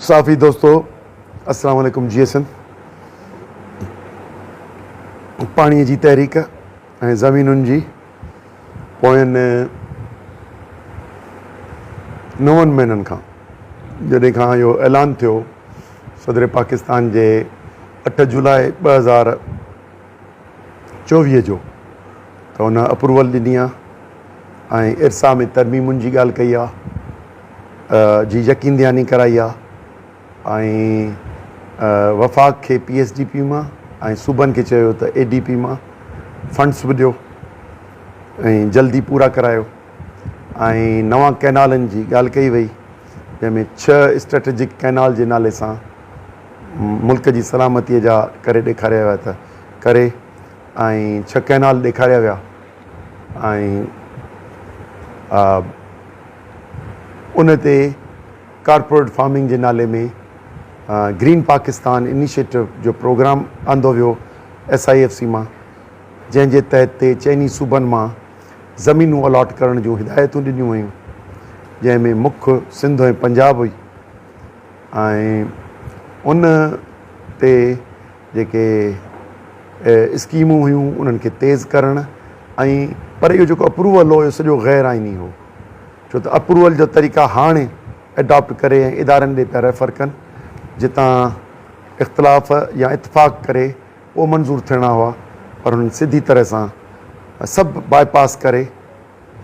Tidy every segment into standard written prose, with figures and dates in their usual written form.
साफ़ी दोस्तों, अस्सलाम वालेकुम। GSN पाणीअ जी तहरीक ऐं ज़मीनुनि जी पोयनि 9 महीननि खां जॾहिं खां इहो ऐलान थियो सदर पाकिस्तान जे 8 जुलाई 2024 जो, त हुन अप्रूवल ॾिनी आहे ऐं इरसा में तरमीमुनि जी ॻाल्हि कई आहे, जी यकीन दहानी कराई आहे ऐं वफ़ाक़ खे PSDP मां ऐं सूबनि खे चयो त ADP मां फंड्स बि ॾियो ऐं जल्दी पूरा करायो ऐं नवां कैनालनि जी ॻाल्हि कई वई, जंहिंमें 6 स्ट्रेटेजिक कैनाल जे नाले सां मुल्क जी सलामतीअ जा करे ॾेखारिया विया त करे ऐं 6 कैनाल ॾेखारिया विया ऐं उन ते कॉर्पोरेट फार्मिंग जे नाले में ग्रीन पाकिस्तान इनिशिएटिव जो प्रोग्राम आंदो वियो SIFC मां, जंहिंजे तहत ते चइनी सूबनि मां ज़मीनूं अलॉट करण जूं हिदायतूं ॾिनियूं वयूं, जंहिंमें मुख्य सिंध ऐं पंजाब हुई ऐं उन ते जेके स्कीमूं हुयूं उन्हनि खे तेज़ करणु ऐं पर इहो जेको अप्रूवल हो इहो सॼो गैर आइनी हो, छो त अप्रूवल जो तरीक़ा हाणे एडॉप्ट करे ऐं इदारनि ॾे पिया रेफर कनि, जितां इख़्तिलाफ़ या इतफ़ाक़ करे उहो मंज़ूर थियणा हुआ, पर हुननि सिधी तरह सां सभु बाईपास करे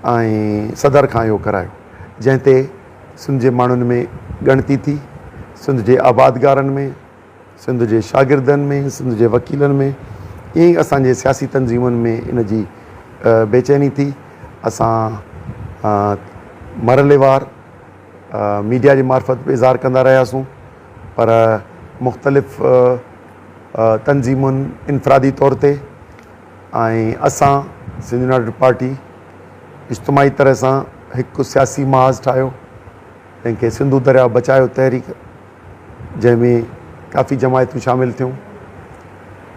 ऐं सदर खां इहो करायो, जंहिं ते सिंध जे माण्हुनि में ॻणती थी, सिंध जे आबादगारनि में, सिंध जे शागिर्दनि में, सिंध जे वकीलनि में, ईअं ई असांजे सियासी तंज़ीमुनि में इन जी बेचैनी थी। असां मरलेवार मीडिया जे मार्फत बि इज़हार कंदा रहियासीं, पर मुख़्तलिफ़ तंज़ीमुनि इनफ़रादी तौर ते ऐं असां सिंध यूनाइटेड पार्टी इज्तिमाही तरह सां हिकु सियासी महाज़ ठाहियो, जंहिंखे सिंधु दरिया बचायो तहरीक, जंहिंमें काफ़ी जमायतूं शामिलु थियूं।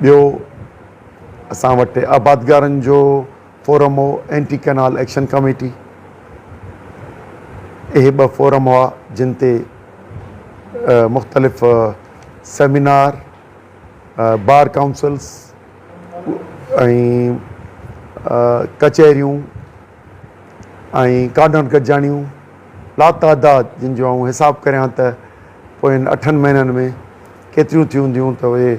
ॿियो असां वटि आबादगारनि जो फोरम हो, एंटी कैनाल एक्शन कमेटी। इहे 2 फोरम हुआ जिन ते मुख़्तलिफ़ सेमिनार, बार काउंसिल्स ऐं कचहरियूं ऐं कानून गॾिजाणियूं लातादाद, जिन जो आउं हिसाब करियां त पोयनि 8 महीननि में केतिरियूं थियूं हूंदियूं, त उहे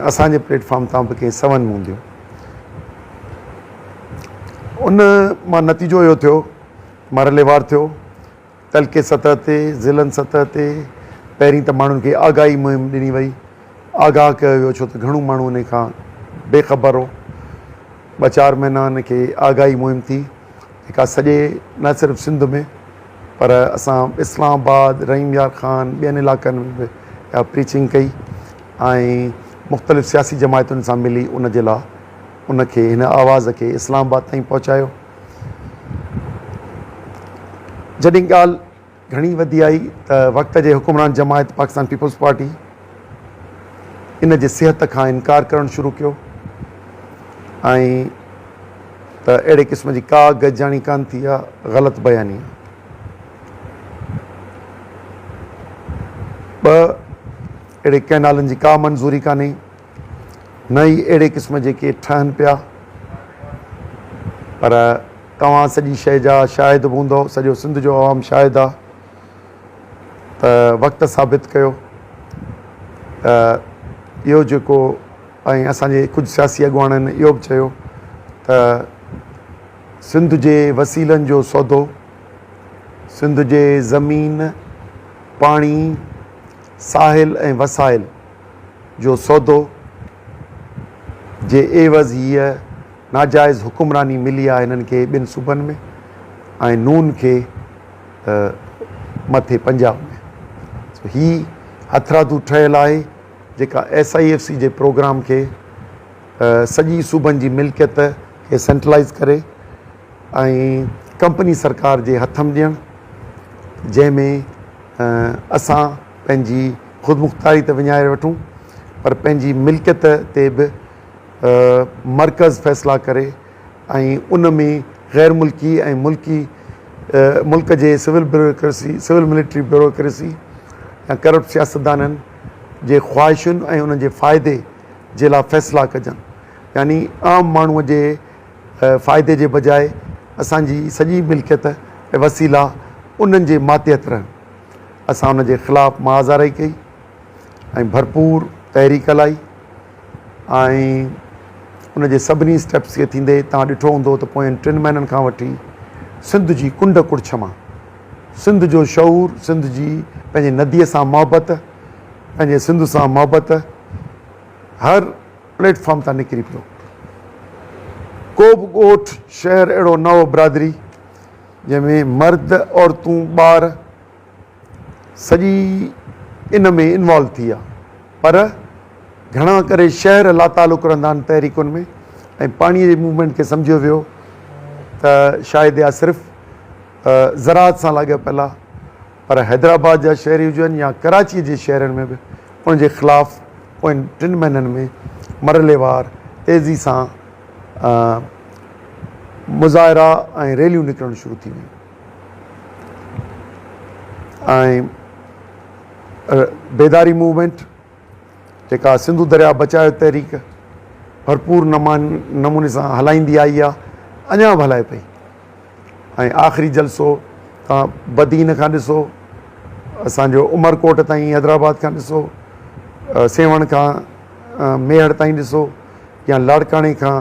असांजे प्लेटफॉर्म तां बि कंहिं 7 में हूंदियूं। उन मां नतीजो इहो थियो, मरलेवार थियो, तलके सतह ते, ज़िलनि सतह ते पहिरीं त माण्हुनि खे आगाही मुहिम ॾिनी वई, आगाह कयो वियो, छो त घणो माण्हू उन खां बेख़बर हो। 2-4 महीना उन खे आगाही मुहिम थी, जेका सॼे न सिर्फ़ु सिंध में पर असां इस्लामाबाद, रहीम यार ख़ान, ॿियनि इलाइक़नि में बि इहा प्रीचिंग कई ऐं मुख़्तलिफ़ सियासी जमायतुनि सां मिली उन जे लाइ उन खे हिन आवाज़ खे इस्लामाबाद ताईं पहुचायो। जॾहिं ॻाल्हि घणी वधी आई त वक़्त जे हुकुमरान जमायत पाकिस्तान पीपल्स पार्टी इन जे सिहत खां इनकार करणु शुरू कयो ऐं त अहिड़े क़िस्म जी का गॾिजाणी कान थी आहे, ग़लति बयानी आहे। 2 अहिड़े कैनालनि जी का मंज़ूरी कान्हे, न ई अहिड़े क़िस्म जेके ठहनि पिया, पर तव्हां सॼी शइ जा शाहिद बि हूंदो, सॼो सिंध जो आवाम शाहिद आहे त वक़्तु साबित कयो त इहो जेको ऐं असांजे कुझु सियासी अॻुवाणनि इहो बि चयो त सिंध जे वसीलनि जो सौदो, सिंध जे ज़मीन, पाणी, साहिल ऐं वसाइल जो सौदो जे एवज़ हीअ नाजाइज़ हुकुमरानी मिली आहे हिननि खे 2 सूबनि में ऐं नून खे मथे पंजाब में। ही हथरादू ठहियल आहे जेका SIFC जे प्रोग्राम खे सॼी सूबनि जी मिल्कियत खे सेंट्रलाइज़ करे ऐं कंपनी सरकार जे हथ में ॾियणु, जंहिंमें असां पंहिंजी ख़ुदमुख़्तारी त विञाए वठूं, पर पंहिंजी मिल्कियत ते बि मर्कज़ फ़ैसिला करे ऐं उन में गैर मुल्की ऐं मुल्की मुल्क जे civil bureaucracy, civil military bureaucracy या करप्ट सियासतदाननि जे ख़्वाहिशुनि ऐं उन्हनि जे फ़ाइदे जे लाइ फ़ैसिला कजनि, यानी आम माण्हूअ जे फ़ाइदे जे बजाए असांजी सॼी मिल्कियत ऐं वसीला उन्हनि जे मातिहत रहनि। असां उन जे ख़िलाफ़ु मुआज़ाराई कई ऐं भरपूर तहरीक हलाई ऐं उन जे सभिनी स्टेप्स खे थींदे तव्हां ॾिठो हूंदो त पोयनि 3 महीननि खां वठी सिंध जी कुंड कुड़छ मां सिंध जो शऊर, सिंध जी पंहिंजे नदीअ सां मुहबत, पंहिंजे सिंध सां मुहबत हर प्लेटफॉर्म तां निकिरी पियो। को बि ॻोठ शहर अहिड़ो न हो बिरादरी जंहिंमें मर्द औरतूं ॿार सॼी इन में इन्वॉल्व थी विया, पर घणा करे शहर लातालुक रहंदा आहिनि तहरीकुनि में ऐं पाणीअ जे मूवमेंट खे सम्झियो वियो त शायदि इहा सिर्फ़ु ज़राअत सां लाॻापियल आहे, पर हैदराबाद जा शहरी हुजनि या कराची जे शहरनि में बि उनजे ख़िलाफ़ु पोयनि 3 महीननि में मरलेवार तेज़ी सां मुज़ाहिरा ऐं रैलियूं निकिरणु शुरू थी वियूं ऐं बेदारी मूवमेंट जेका सिंधु दरिया बचायो तहरीक भरपूर नमूने सां हलाईंदी आई आहे, अञा बि हलाए पई। ऐं आख़िरी जलसो तव्हां बदीन खां ॾिसो, असांजो उमरकोट ताईं हैदराबाद खां ॾिसो, सेवण खां मेहर ताईं ॾिसो, या लाड़काणे खां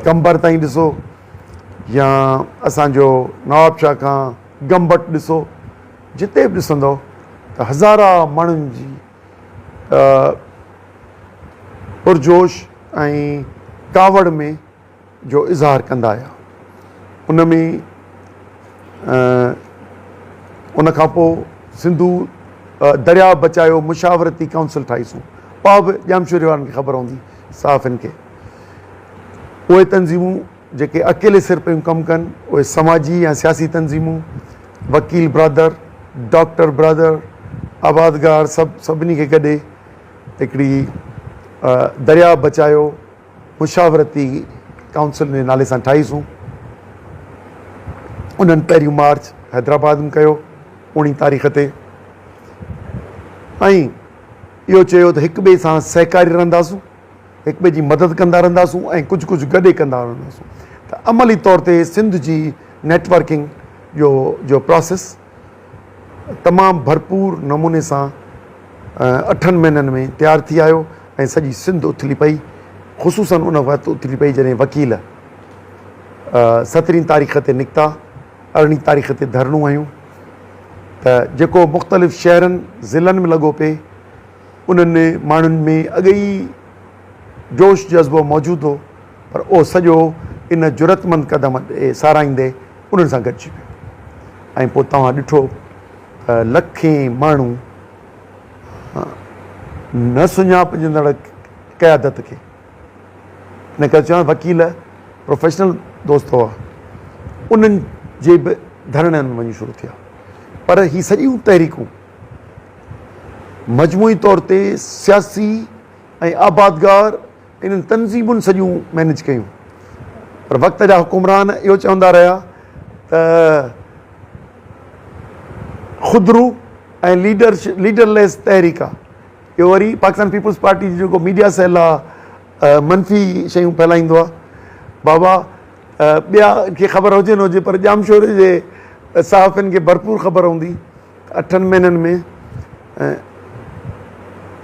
कंबर ताईं ॾिसो, या असांजो नवाबशाह खां गंबट ॾिसो, जिते बि ॾिसंदव त हज़ारा माण्हुनि जी पुरजोश ऐं कावड़ में जो इज़हार कंदा आया। उन में उन खां पोइ सिंधु दरिया बचायो मुशावरती काउंसिल ठाहीसूं, उहा बि ॼामशोरी वारनि खे ख़बर हूंदी सहाफ़िन खे। उहे तंज़ीमूं जेके अकेले सिर पियूं कमु कनि, उहे समाजी या सियासी तंज़ीमूं, वकील ब्रदर, डॉक्टर ब्रदर, आबादगार सभिनी खे गॾे हिकिड़ी दरिया बचायो मुशावरती काउंसिल जे नाले सां ठाहीसूं। उन्हनि पहिरियों मार्च हैदराबाद में कयो 19 तारीख़ ते, ऐं इहो चयो त हिक ॿिए सां सहकारी रहंदासूं, हिक ॿिए जी मदद कंदा रहंदासूं ऐं कुझु कुझु गॾे कंदा रहंदासूं। त अमली तौर ते सिंध जी नेटवर्किंग जो प्रोसेस तमामु भरपूर नमूने सां 8 महीननि में तयारु थी आयो ऐं सॼी सिंध उथली पई। ख़ुशूसन उन वक़्तु उथली पई जॾहिं वकील 17 तारीख़ ते निकिता, 18 तारीख़ ते धरणूं आयूं, त जेको मुख़्तलिफ़ शहरनि ज़िलनि में लॻो पिए उन्हनि माण्हुनि में अॻई जोश जज़्बो मौजूदु हो, पर उहो सॼो इन जुरतमंद क़दम ॾे साराईंदे उन्हनि सां गॾिजी पियो। ऐं पोइ तव्हां ॾिठो लखें माण्हू न सुञापजंदड़ क़यादत खे, इन करे चवां वकील प्रोफेशनल दोस्त हुआ, उन्हनि जे बि धरणनि में वञी शुरू थिया। पर ही सॼियूं तहरीकूं मजमूई तौर ते सियासी ऐं आबादगार इन्हनि तंज़ीमुनि सॼियूं मैनेज कयूं, पर वक़्त जा हुकुमरान इहो चवंदा रहिया त खुदरू ऐं लीडरलेस तहरीक आहे। इहो वरी पाकिस्तान पीपल्स पार्टी जो जेको मीडिया सेल आहे मनफ़ी शयूं फैलाईंदो आहे। बाबा ॿिया खे ख़बर हुजे न हुजे, पर ॼामशोरी जे सहाफ़िन खे भरपूर ख़बर हूंदी। 8 महीननि में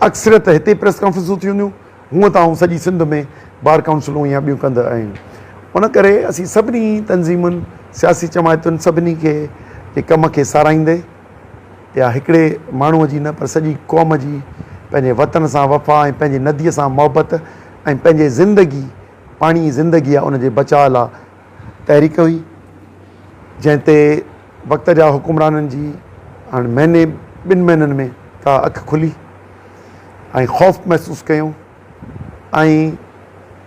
अक्सरियत हिते प्रेस कॉन्फ्रेंसूं थी हूंदियूं, हूअं त आऊं सॼी सिंध में बार काउंसिलूं या ॿियूं कंदा आहियूं। उन करे असीं सभिनी तंज़ीमुनि, सियासी जमायतुनि सभिनी खे जे कम खे साराईंदे या हिकिड़े माण्हूअ जी न पर सॼी क़ौम जी पंहिंजे वतन सां वफ़ा ऐं पंहिंजी नदीअ सां मुहबत ऐं पंहिंजे ज़िंदगी पाणी जी ज़िंदगी आहे उनजे बचाव लाइ तहरीक हुई, जंहिं ते वक़्त जा हुकुमराननि जी हाणे महीने 2 महीननि में का अखि खुली ऐं ख़ौफ़ महसूसु कयूं ऐं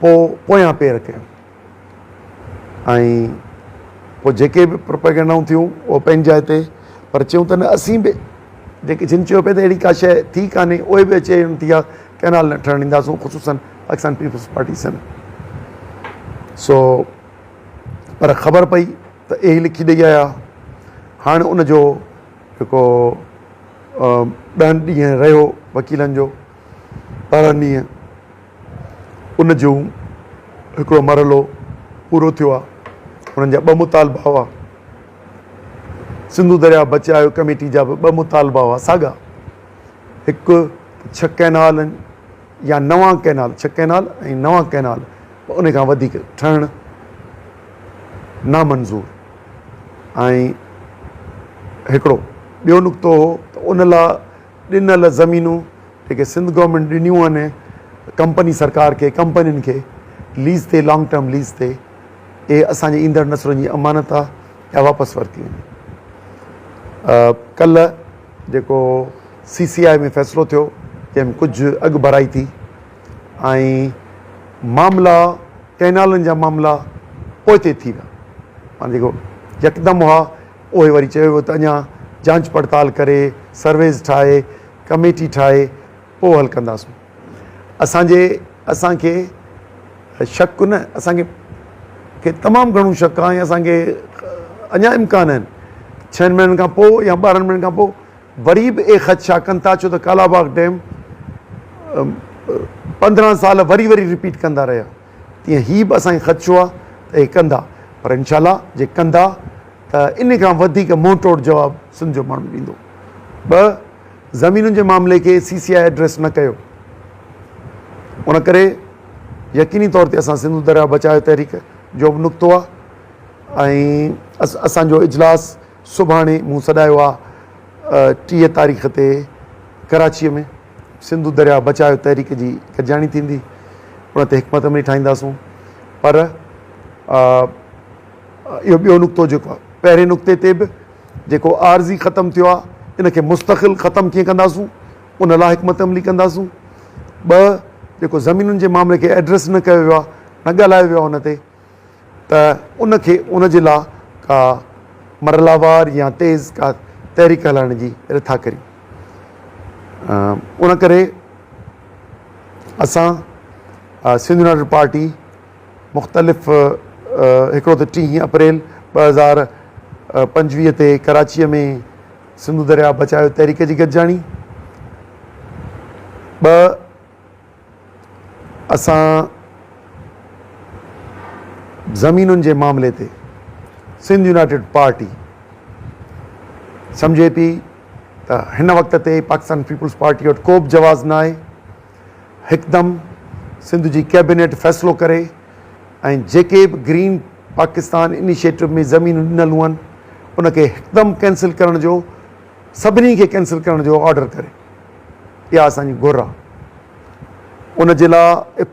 पोयां पेर कयूं। ऐं पोइ जेके बि प्रोपेगेंडाऊं थियूं उहो पंहिंजी जाइ ते, पर चयूं त न असीं बि जेके जिन चयो पिए त अहिड़ी का शइ थी कान्हे, उहे बि अचे थी आहे कैनाल न ठहणु ॾींदासूं, ख़ुशूसन पाकिस्तान पीपल्स पार्टी सन। सो पर ख़बर पई त इहे लिखी ॾेई आया। हाणे उनजो जेको 10 ॾींहं रहियो वकीलनि जो, 12 ॾींहं, उन जूं हिकिड़ो मरहलो पूरो थियो आहे। उन्हनि जा 2 मुतालबा हुआ, सिंधु दरिया बचायो कमेटी जा बि 2 मुतालबा हुआ साॻा। हिकु 6 कैनालनि या नवां कैनाल, 6 कैनाल ऐं नवां कैनाल उन खां वधीक ठहणु नामंज़ूर। ऐं हिकिड़ो ॿियो नुक़्तो हो त उन लाइ ॾिनल ज़मीनूं जेके सिंध गवर्नमेंट ॾिनियूं आहिनि कंपनी सरकार खे, कंपनियुनि खे लीज़ ते, लॉन्ग टर्म लीज़ ते, इहे असांजे ईंदड़ नसलुनि जी अमानत आहे या वापसि वरिती वञे। कल्ह जेको CCI में फ़ैसिलो थियो जंहिंमें कुझु अॻु भराई थी ऐं मामला कैनालनि जा मामला पोइ ते थी विया। माना जेको यकदमि हुआ उहे वरी चयो वियो त अञा जांच पड़ताल करे, सर्वेस ठाहे, कमेटी ठाहे पोइ हल कंदासीं। असांखे शक न, असांखे तमामु घणो शक आहे ऐं असांखे अञा इम्कान आहिनि 6 महीननि खां पोइ या 12 महीननि खां पोइ वरी बि ख़दशा कनि था, छो त कालाबाग डैम 15 साल वरी रिपीट कंदा रहिया। तीअं हीअ बि असांखे ख़दशो आहे त हे कंदा, पर इनशाला जे कंदा त इन खां वधीक मुंहुं तोड़ जवाबु सिंध जो माण्हू ॾींदो। 2 ज़मीनुनि जे मामले खे CCI एड्रेस न कयो, उन करे यकीनी तौर ते असां सिंधु दरिया बचायो तहरीक जो बि नुक़्तो आहे। ऐं असांजो इजलास सुभाणे मूं सॾायो आहे 30 तारीख़ ते कराचीअ में। सिंधु दरिया बचायो तहरीक जी गॾिजाणी थींदी, उन ते हिकमत अमली ठाहींदासूं। पर इहो ॿियो नुक़्तो जेको आहे, पहिरें नुक़्ते ते बि जेको आर्ज़ी ख़तमु थियो आहे इनखे मुस्तक़िल ख़तमु कीअं कंदासूं उन लाइ हिकमत अमली कंदासूं। 2 जेको ज़मीनुनि जे मामले खे एड्रेस न कयो वियो आहे, न ॻाल्हायो वियो आहे उन ते, त उन जे लाइ का मरहलावार या तेज़ का तहरीक हलाइण जी रिथा करी। उन करे असां सिंध यूनाइटेड पार्टी मुख़्तलिफ़ हिकिड़ो त 30 अप्रैल 2025 ते कराचीअ में सिंधु दरिया बचायो तहरीक जी गॾिजाणी। 2 असां ज़मीनुनि जे मामले ते सिंध यूनाइटेड पार्टी सम्झे पई त हिन वक़्त ते पाकिस्तान पीपल्स पार्टी वटि को बि जवाज़ न आहे। हिकदमि सिंध जी कैबिनेट फ़ैसिलो करे ऐं जेके बि ग्रीन पाकिस्तान इनिशिएटिव में ज़मीनूं ॾिनल आहिनि उनखे हिकदमि कैंसिल करण जो, सभिनी खे कैंसिल करण जो ऑडर करे, इहा असांजी घुर आहे। उन जे लाइ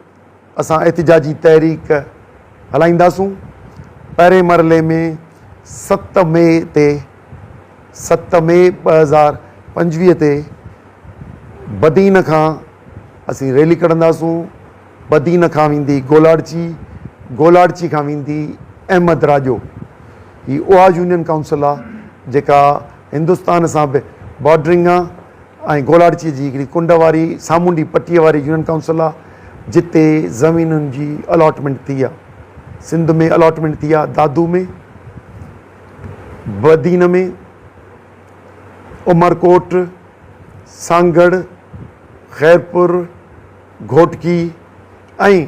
असां एहतिजाजी तहरीक हलाईंदासूं। पहिरें मरहले में 7 मई 2025 ते बदीन खां असीं रैली कढंदासूं। बदीन खां वेंदी गोलाड़ची खां वेंदी अहमद राजो। ही उहा यूनियन काउंसिल आहे जेका हिंदुस्तान सां बि बॉर्डरिंग आहे ऐं गोलाड़ची जी हिकिड़ी कुंड वारी सामुंडी पटीअ वारी यूनियन काउंसिल आहे जिते ज़मीनुनि जी अलॉटमेंट थी आहे। सिंध में अलॉटमेंट थी आहे, दादू में, बदीन में, उमरकोट, सांगड़, खैरपुर, घोटकी ऐं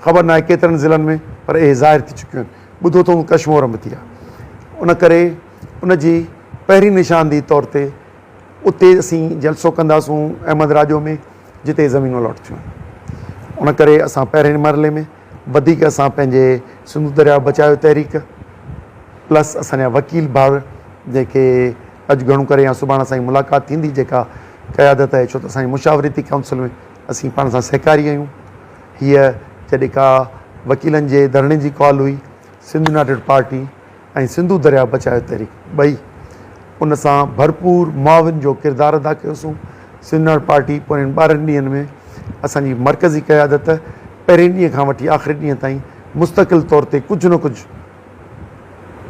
ख़बर न आहे केतिरनि ज़िलनि में, पर इहे ज़ाहिर थी चुकियूं आहिनि। ॿुधो त कश्मीर में थी आहे। उन करे उन जी पहिरीं निशानदेही तौर ते उते असीं जलसो कंदासूं अहमद राजो में जिते ज़मीनूं अलॉट थियूं आहिनि। उन करे असां पहिरें मरहले में वधीक असां पंहिंजे सिंधु दरिया बचायो तहरीक प्लस असांजा वकील भाउ जेके अॼु घणो करे या सुभाणे असांजी मुलाक़ात थींदी जेका क़यादत आहे, छो त असांजी मुशावरती काउंसिल में असीं पाण सां सहकारी आहियूं। हीअ जॾहिं का वकीलनि जे धरणे जी कॉल हुई, सिंध यूनाइटेड पार्टी ऐं सिंधु दरिया बचायो तहरीक ॿई उन सां भरपूर मुआविन जो किरदारु अदा कयोसीं। सिंध यूनाइटेड पार्टी पोयनि 12 ॾींहंनि में असांजी मरकज़ी क़यादत पहिरें ॾींहं खां वठी आख़िरी ॾींहं ताईं मुस्तक़िल तौर ते कुझु न कुझु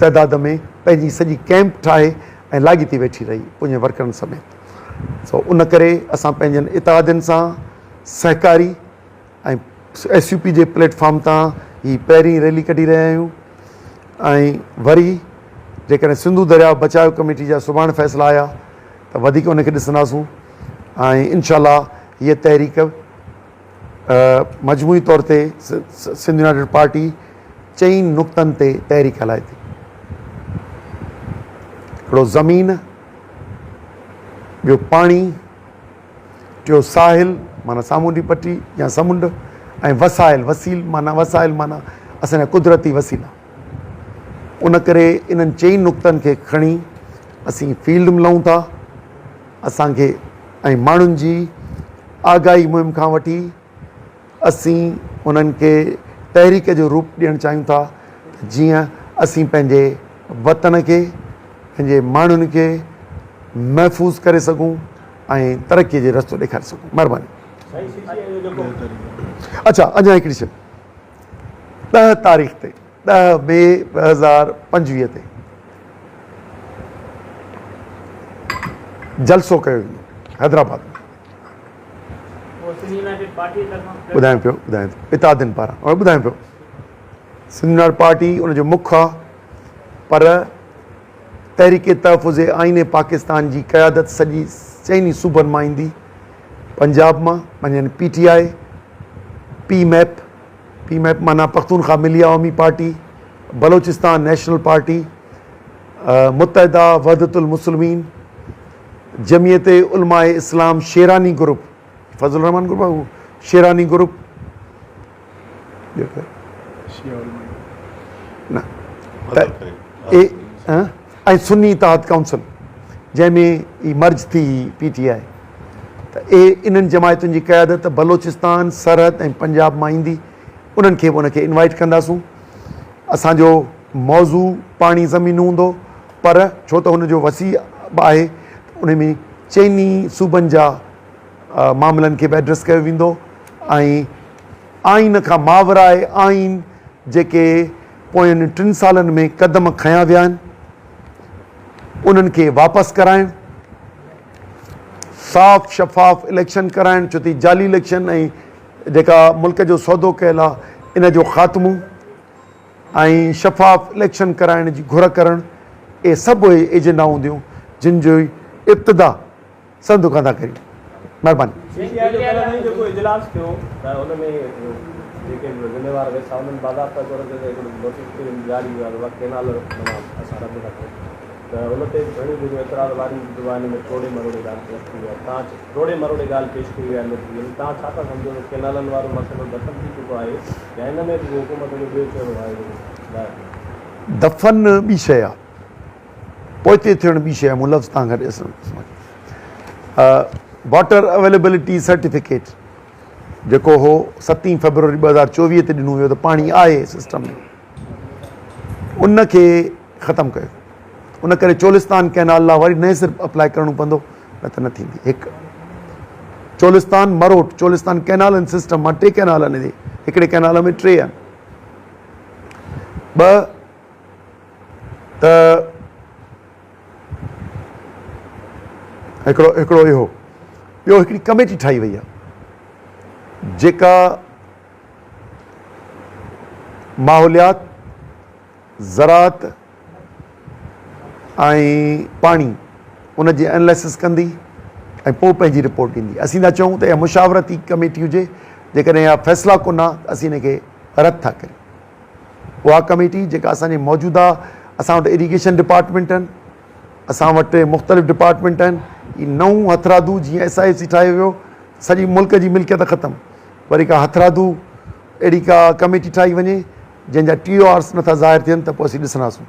तइदाद में पंहिंजी सॼी कैंप ठाहे ऐं लाॻी थी वेठी रही पंहिंजे वर्करनि समेत। सो उन करे असां पंहिंजनि इतादियुनि सां सहकारी ऐं SUP जे प्लेटफॉर्म तां ही पहिरीं रैली कढी रहिया आहियूं। ऐं वरी जेकॾहिं सिंधु दरिया बचाव कमेटी जा सुभाणे फ़ैसिला आया त वधीक उनखे ॾिसंदासूं ऐं इनशाला हीअ तहरीक मजमूई तौर ते सिंध यूनाइटेड पार्टी 4 नुक़्तनि ते तहरीक हलाए थी। हिकिड़ो ज़मीन, ॿियो पाणी, टियों साहिल माना सामूंडी पटी या समुंड, ऐं वसाइल वसाइल माना असांजा कुदरती वसीला। उन करे इन्हनि 4 नुक़्तनि खे खणी असीं फील्ड में लहूं था। असांखे ऐं माण्हुनि जी आगाही मुहिम खां वठी असीं उन्हनि खे तहरीक जो रूप ॾियणु चाहियूं था, जीअं असीं पंहिंजे वतन खे, पंहिंजे माण्हुनि खे महफ़ूज़ करे सघूं ऐं तरक़ीअ जो रस्तो ॾेखारे सघूं। महिरबानी। अच्छा, अञा हिकिड़ी शइ, 10 तारीख़ ते 10 मई 2025 ते जलसो कयो वेंदो हैदराबाद में। ॿुधायां पियो इतादिन पारां और ॿुधायां पियो सिंध यूनाइटेड पार्टी उनजो मुख्य आहे, पर तहरीक तहफ़ुज़ आईन पाकिस्तान जी क़यादत सॼी 4 सूबनि मां ईंदी। पंजाब मां यानी PTI, PMAP माना पख्तूनख्वा मिलिया अवामी पार्टी, बलोचिस्तान नेशनल पार्टी, मुत्तहिदा वहदतुल मुस्लिमीन, जमियत उलमाए इस्लाम शेरानी ग्रुप, फजल रहमान ग्रुप आहे, शेरानी ग्रुप न ऐं सुन्नी इत्तेहाद काउंसिल जंहिंमें ई मर्ज थी PTI। त इन्हनि जमायतुनि जी क़यादत बलोचिस्तान, सरहद ऐं पंजाब मां ईंदी। उन्हनि खे बि उनखे इनवाइट कंदासूं। असांजो मौज़ू पाणी ज़मीन हूंदो, पर छो त हुनजो वसी आहे उन में 4 सूबनि जा मामलनि खे बि एड्रेस कयो वेंदो ऐं आइन खां मावराए आइन जेके पोयनि 3 सालनि में क़दम खयां विया आहिनि उन्हनि खे वापसि कराइणु, साफ़ शफ़ाफ़ इलेक्शन कराइणु, छो त जाली इलेक्शन ऐं जेका मुल्क जो सौदो कयल आहे इन जो ख़ात्मो ऐं शफ़ाफ़ इलेक्शन कराइण जी घुर करणु, इहे सभु एजेंडा हूंदियूं जिन जो इब्तिदा संदु कंदा करियूं। महिरबानी। दफ़न ॿी शइ आहे, पोइते थियणु ॿी शइ आहे। मूं लफ़्ज़ तव्हां गॾु वाटर अवेलेबिलिटी सर्टिफिकेट जेको हो 7 फरवरी 2024 ते ॾिनो वियो त पाणी आहे सिस्टम में, उनखे ख़तमु कयो। उन करे चोलिस्तान कैनाल लाइ वरी नए सिर अप्लाई करिणो पवंदो, न त न थींदी। हिकु चोलिस्तान मरोट, चोलिस्तान कैनाल आहिनि सिस्टम मां 3 कैनाल आहिनि, हिकिड़े कैनाल में 3 आहिनि। 2 त हिकिड़ो इहो, ॿियो हिकिड़ी कमेटी ठाही वई आहे जेका माहौलियात, ज़राअत ऐं पाणी उन जी एनालिसिस कंदी ऐं पोइ पंहिंजी रिपोर्ट ॾींदी। असीं था चऊं त इहा मुशावरती कमेटी हुजे, जेकॾहिं इहा फ़ैसिला कोन आहे त असीं हिनखे रद्द था करियूं। उहा कमेटी जेका असांजे मौजूदा, असां वटि इरीगेशन डिपार्टमेंट आहिनि, असां वटि मुख़्तलिफ़ डिपार्टमेंट आहिनि। ही 9 हथरादू जीअं SIFC ठाहियो वियो, सॼी मुल्क जी मिल्कियत ख़तमु, वरी का हथरादू अहिड़ी का कमेटी ठाही वञे जंहिंजा TORs नथा ज़ाहिर थियनि त पोइ असीं ॾिसंदासूं।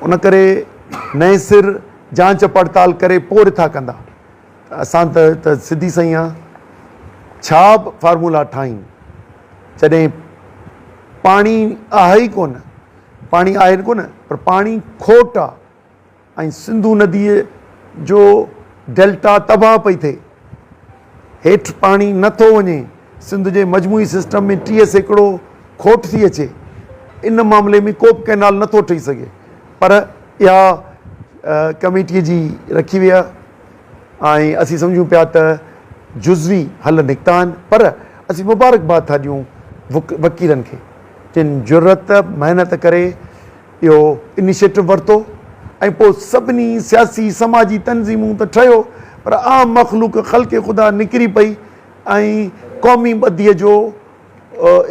उन करे नए सिर जांच पड़ताल करे पोइ रिथा कंदा। असां त सिधी सही आहे, छा बि फार्मूला ठाहियूं जॾहिं पाणी आहे ई कोन, पाणी आहे कोन, पर पाणी खोट आहे ऐं सिंधू नदीअ जो डेल्टा तबाह पई थिए, हेठि पाणी नथो वञे, सिंध जे मजमूई सिस्टम में 30% खोट थी अचे, इन मामले में को बि कैनाल नथो ठही सघे। पर इहा कमेटीअ जी रखी वई आहे ऐं असीं सम्झूं पिया त जुज़वी हल निकिता आहिनि। पर असीं मुबारकबाद था ॾियूं वकीलनि खे जिन जुरत महिनत करे इहो इनिशिएटिव वरितो ऐं पोइ सभिनी सियासी समाजी तनज़ीमूं त ठहियो, पर आम मख़लूक ख़ल्क़े ख़ुदा निकिरी पई ऐं क़ौमी ॿधीअ जो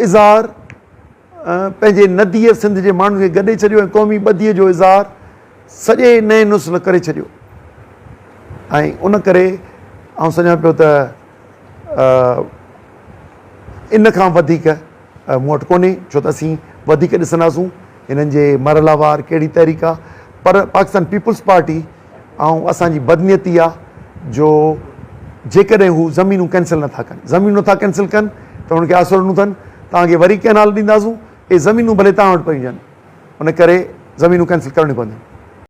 इज़हार पंहिंजे नदीअ सिंध जे माण्हुनि खे गॾे छॾियो ऐं क़ौमी ॿधीअ जो इज़हार सॼे नए नुस्ल करे छॾियो। ऐं उन करे आउं सम्झां पियो त इन खां वधीक मूं वटि कोन्हे, छो त असीं वधीक ॾिसंदासूं हिननि जे मरहलावार कहिड़ी तहरीक आहे। पर पाकिस्तान पीपुल्स पार्टी ऐं असांजी बदनीयती आहे जो जेकॾहिं हू ज़मीनूं कैंसिल नथा कनि, ज़मीनूं नथा कैंसिल कनि त हुनखे आसुर ॾिनो अथनि तव्हांखे वरी कैनाल ॾींदासूं, इहे ज़मीनूं भले तव्हां वटि पई हुजनि, उन करे ज़मीनूं कैंसिल करणियूं पवंदियूं।